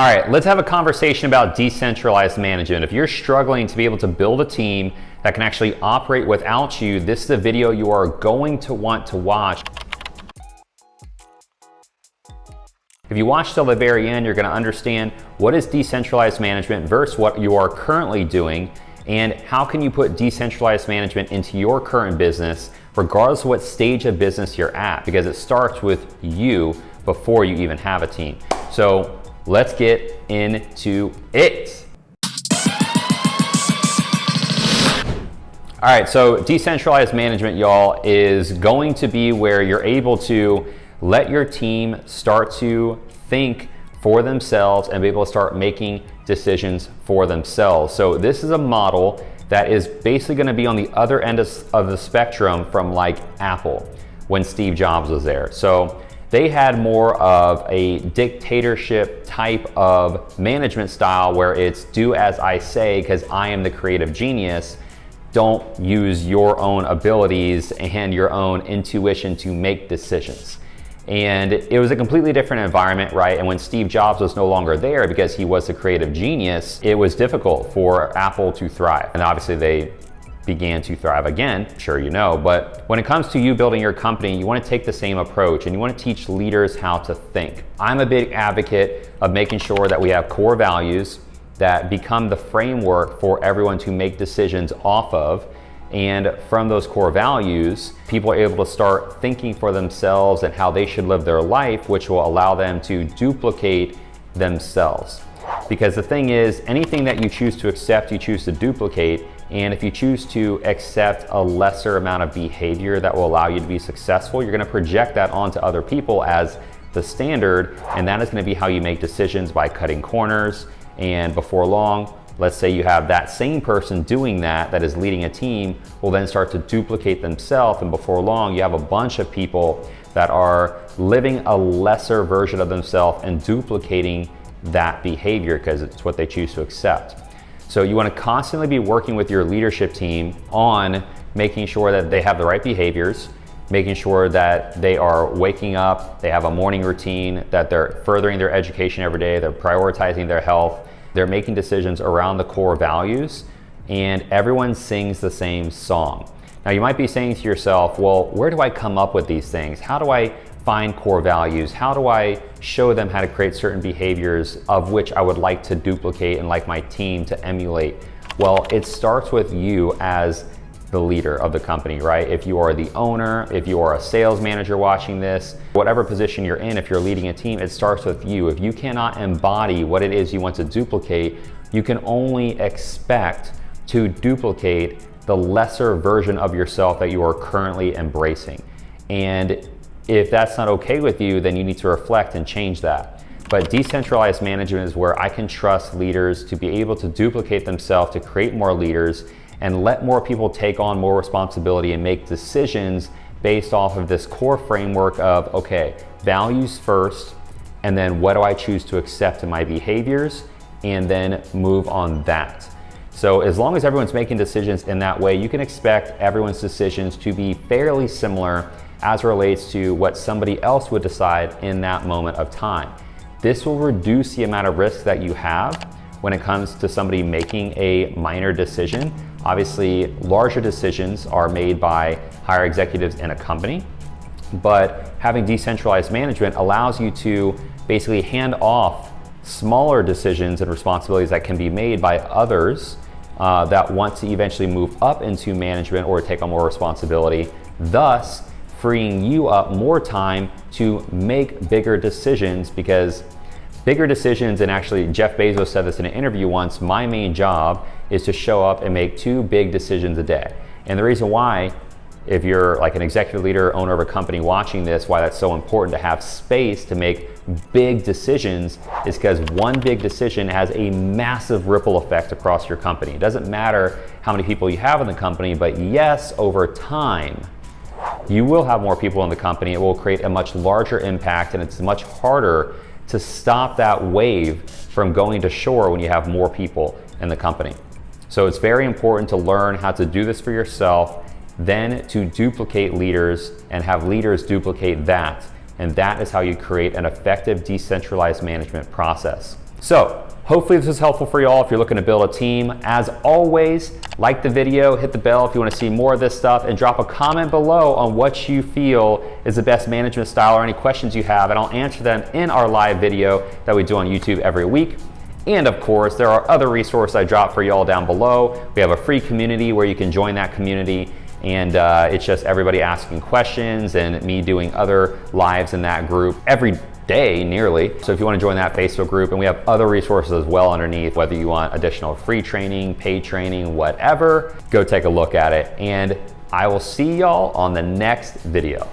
All right, let's have a conversation about decentralized management. If you're struggling to be able to build a team that can actually operate without you, this is a video you are going to want to watch. If you watch till the very end, you're going to understand what is decentralized management versus what you are currently doing, and how can you put decentralized management into your current business, regardless of what stage of business you're at, because it starts with you before you even have a team. So let's get into it. All right, so decentralized management, y'all, is going to be where you're able to let your team start to think for themselves and be able to start making decisions for themselves. So this is a model that is basically going to be on the other end of the spectrum from like Apple when Steve Jobs was there. So they had more of a dictatorship type of management style where it's do as I say because I am the creative genius. Don't use your own abilities and your own intuition to make decisions. And it was a completely different environment, right? And when Steve Jobs was no longer there because he was the creative genius, it was difficult for Apple to thrive. And obviously they began to thrive again, sure you know, but when it comes to you building your company, you want to take the same approach and you want to teach leaders how to think. I'm a big advocate of making sure that we have core values that become the framework for everyone to make decisions off of. And from those core values, people are able to start thinking for themselves and how they should live their life, which will allow them to duplicate themselves. Because the thing is, anything that you choose to accept, you choose to duplicate. And if you choose to accept a lesser amount of behavior that will allow you to be successful, you're going to project that onto other people as the standard. And that is going to be how you make decisions, by cutting corners. And before long, let's say you have that same person doing that is leading a team, will then start to duplicate themselves. And before long, you have a bunch of people that are living a lesser version of themselves and duplicating that behavior because it's what they choose to accept. So you want to constantly be working with your leadership team on making sure that they have the right behaviors, making sure that they are waking up, they have a morning routine, that they're furthering their education every day, they're prioritizing their health, they're making decisions around the core values, and everyone sings the same song. Now you might be saying to yourself, well, where do I come up with these things? How do I find core values? How do I show them how to create certain behaviors of which I would like to duplicate and like my team to emulate? Well, it starts with you as the leader of the company, right? If you are the owner, if you are a sales manager watching this, whatever position you're in, if you're leading a team, it starts with you. If you cannot embody what it is you want to duplicate, you can only expect to duplicate the lesser version of yourself that you are currently embracing. And if that's not okay with you, then you need to reflect and change that. But decentralized management is where I can trust leaders to be able to duplicate themselves, to create more leaders, and let more people take on more responsibility and make decisions based off of this core framework of, okay, values first, and then what do I choose to accept in my behaviors, and then move on that. So as long as everyone's making decisions in that way, you can expect everyone's decisions to be fairly similar as it relates to what somebody else would decide in that moment of time. This will reduce the amount of risk that you have when it comes to somebody making a minor decision. Obviously, larger decisions are made by higher executives in a company, but having decentralized management allows you to basically hand off smaller decisions and responsibilities that can be made by others that want to eventually move up into management or take on more responsibility, thus freeing you up more time to make bigger decisions. Because bigger decisions, and actually Jeff Bezos said this in an interview once, my main job is to show up and make 2 big decisions a day. And the reason why, if you're like an executive leader, owner of a company watching this, why that's so important to have space to make big decisions is because one big decision has a massive ripple effect across your company. It doesn't matter how many people you have in the company, but yes, over time, you will have more people in the company. It will create a much larger impact, and it's much harder to stop that wave from going to shore when you have more people in the company. So it's very important to learn how to do this for yourself, then to duplicate leaders and have leaders duplicate that. And that is how you create an effective decentralized management process. So hopefully this is helpful for y'all if you're looking to build a team. As always, like the video, hit the bell if you want to see more of this stuff, and drop a comment below on what you feel is the best management style or any questions you have, and I'll answer them in our live video that we do on YouTube every week. And of course, there are other resources I drop for y'all down below. We have a free community where you can join that community, and it's just everybody asking questions and me doing other lives in that group every day nearly. So if you want to join that Facebook group, and we have other resources as well underneath, whether you want additional free training, paid training, whatever, go take a look at it. And I will see y'all on the next video.